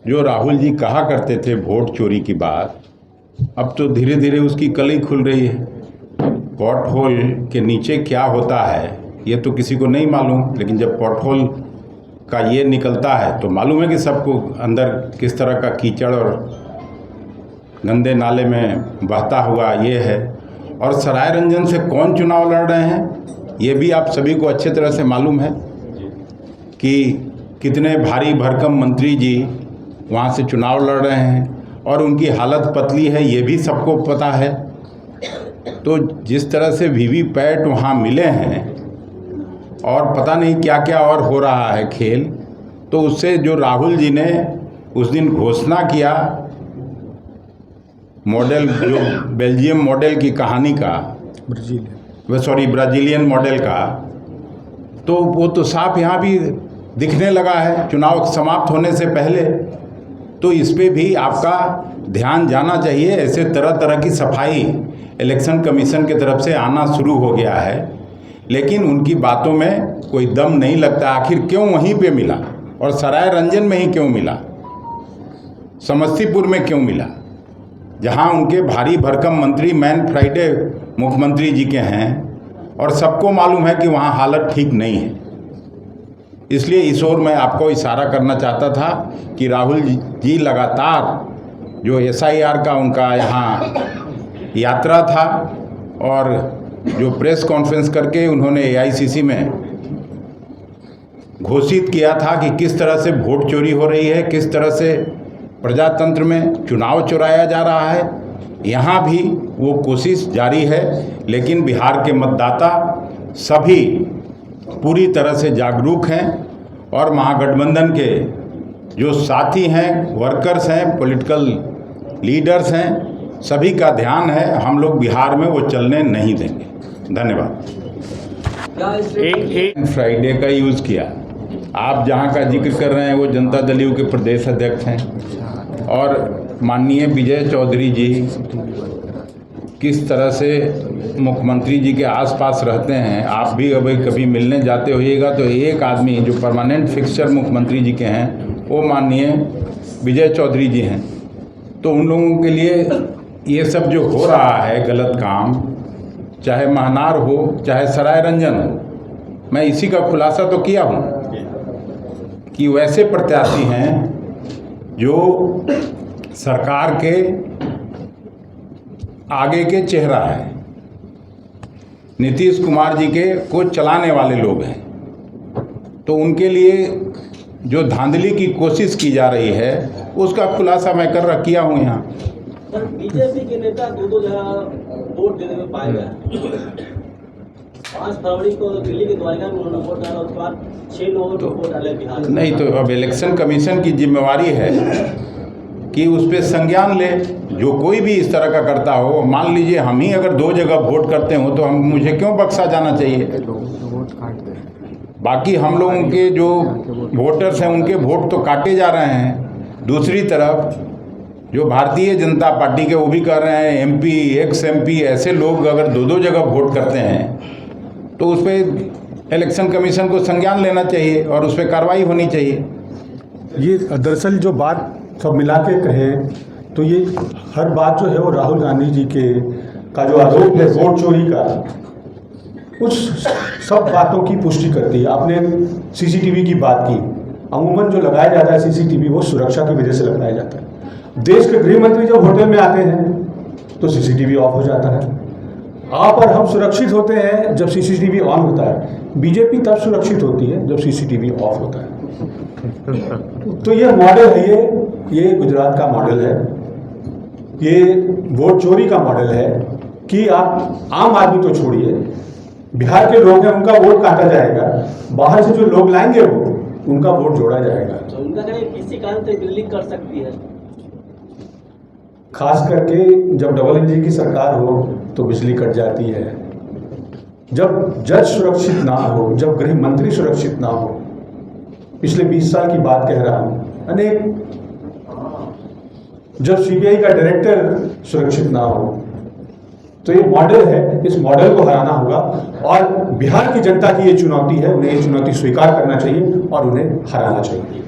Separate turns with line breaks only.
जो राहुल जी कहा करते थे वोट चोरी की बात, अब तो धीरे धीरे उसकी कली खुल रही है। पॉट होल के नीचे क्या होता है ये तो किसी को नहीं मालूम, लेकिन जब पॉट होल का ये निकलता है तो मालूम है कि सबको अंदर किस तरह का कीचड़ और गंदे नाले में बहता हुआ ये है। और सराय रंजन से कौन चुनाव लड़ रहे हैं ये भी आप सभी को अच्छे तरह से मालूम है कि कितने भारी भरकम मंत्री जी वहाँ से चुनाव लड़ रहे हैं और उनकी हालत पतली है ये भी सबको पता है। तो जिस तरह से वीवीपैट वहाँ मिले हैं और पता नहीं क्या क्या और हो रहा है खेल, तो उससे जो राहुल जी ने उस दिन घोषणा किया मॉडल, जो बेल्जियम मॉडल की कहानी का, ब्राज़ीलियन मॉडल का, तो वो तो साफ यहाँ भी दिखने लगा है चुनाव समाप्त होने से पहले। तो इस पे भी आपका ध्यान जाना चाहिए। ऐसे तरह तरह की सफाई इलेक्शन कमीशन की तरफ से आना शुरू हो गया है, लेकिन उनकी बातों में कोई दम नहीं लगता। आखिर क्यों वहीं पे मिला और सराय रंजन में ही क्यों मिला, समस्तीपुर में क्यों मिला, जहां उनके भारी भरकम मंत्री मैन फ्राइडे मुख्यमंत्री जी के हैं और सबको मालूम है कि वहां हालत ठीक नहीं है। इसलिए इस ओर मैं आपको इशारा करना चाहता था कि राहुल जी लगातार जो SIR का उनका यहाँ यात्रा था और जो प्रेस कॉन्फ्रेंस करके उन्होंने AICC में घोषित किया था कि किस तरह से वोट चोरी हो रही है, किस तरह से प्रजातंत्र में चुनाव चुराया जा रहा है, यहाँ भी वो कोशिश जारी है। लेकिन बिहार के मतदाता सभी पूरी तरह से जागरूक हैं और महागठबंधन के जो साथी हैं, वर्कर्स हैं, पॉलिटिकल लीडर्स हैं, सभी का ध्यान है। हम लोग बिहार में वो चलने नहीं देंगे। धन्यवाद। एक फ्राइडे का यूज़ किया। आप जहां का जिक्र कर रहे हैं वो जनता दल यू के प्रदेश अध्यक्ष हैं और माननीय विजय चौधरी जी किस तरह से मुख्यमंत्री जी के आसपास रहते हैं। आप भी अभी कभी मिलने जाते होइएगा तो एक आदमी जो परमानेंट फिक्सचर मुख्यमंत्री जी के हैं वो माननीय विजय चौधरी जी हैं। तो उन लोगों के लिए ये सब जो हो रहा है गलत काम, चाहे महनार हो चाहे सराय रंजन हो, मैं इसी का खुलासा तो किया हूँ कि वैसे प्रत्याशी हैं जो सरकार के आगे के चेहरा है, नीतीश कुमार जी के को चलाने वाले लोग हैं। तो उनके लिए जो धांधली की कोशिश की जा रही है उसका खुलासा मैं किया हूँ यहाँ।
सर, बीजेपी के नेता दो जगह वोट देने में पाए गए। 5 फरवरी को दिल्ली के द्वारका में उन्होंने वोट डाला, उसके बाद 6 लोगों को वोट डाले बिहार।
नहीं तो अब इलेक्शन कमीशन की जिम्मेवारी है कि उस पर संज्ञान ले। जो कोई भी इस तरह का करता हो, मान लीजिए हम ही अगर 2 जगह वोट करते हो तो मुझे क्यों बख्शा जाना चाहिए। बाकी हम लोगों के जो वोटर्स हैं उनके वोट तो काटे जा रहे हैं। दूसरी तरफ जो भारतीय जनता पार्टी के वो भी कर रहे हैं, MP, ex-MP ऐसे लोग अगर 2 जगह वोट करते हैं तो उस पर इलेक्शन कमीशन को संज्ञान लेना चाहिए और उस पर कार्रवाई होनी चाहिए।
ये दरअसल जो बात सब मिला के कहें तो ये हर बात जो है वो राहुल गांधी जी का जो आरोप है वोट चोरी का, उस सब बातों की पुष्टि करती है। आपने CCTV की बात की। अमूमन जो लगाया जाता है CCTV वो सुरक्षा की वजह से लगाया जाता है। देश के गृह मंत्री जब होटल में आते हैं तो CCTV ऑफ हो जाता है। आप और हम सुरक्षित होते हैं जब CCTV ऑन होता है। बीजेपी तब सुरक्षित होती है जब CCTV ऑफ होता है। तो ये मॉडल है, ये गुजरात का मॉडल है, ये वोट चोरी का मॉडल है कि आप आम आदमी तो छोड़िए, बिहार के लोग हैं उनका वोट काटा जाएगा, बाहर से जो लोग लाएंगे वो उनका वोट जोड़ा जाएगा।
तो उनका किसी कारण से दिल्ली कर सकती है,
खास करके जब डबल इंजन की सरकार हो तो बिजली कट जाती है, जब जज सुरक्षित ना हो, जब गृह मंत्री सुरक्षित ना हो। पिछले 20 साल की बात कह रहा हूं, अनेक जब CBI का डायरेक्टर सुरक्षित ना हो। तो ये मॉडल है, इस मॉडल को हराना होगा और बिहार की जनता की ये चुनौती है, उन्हें ये चुनौती स्वीकार करना चाहिए और उन्हें हराना चाहिए।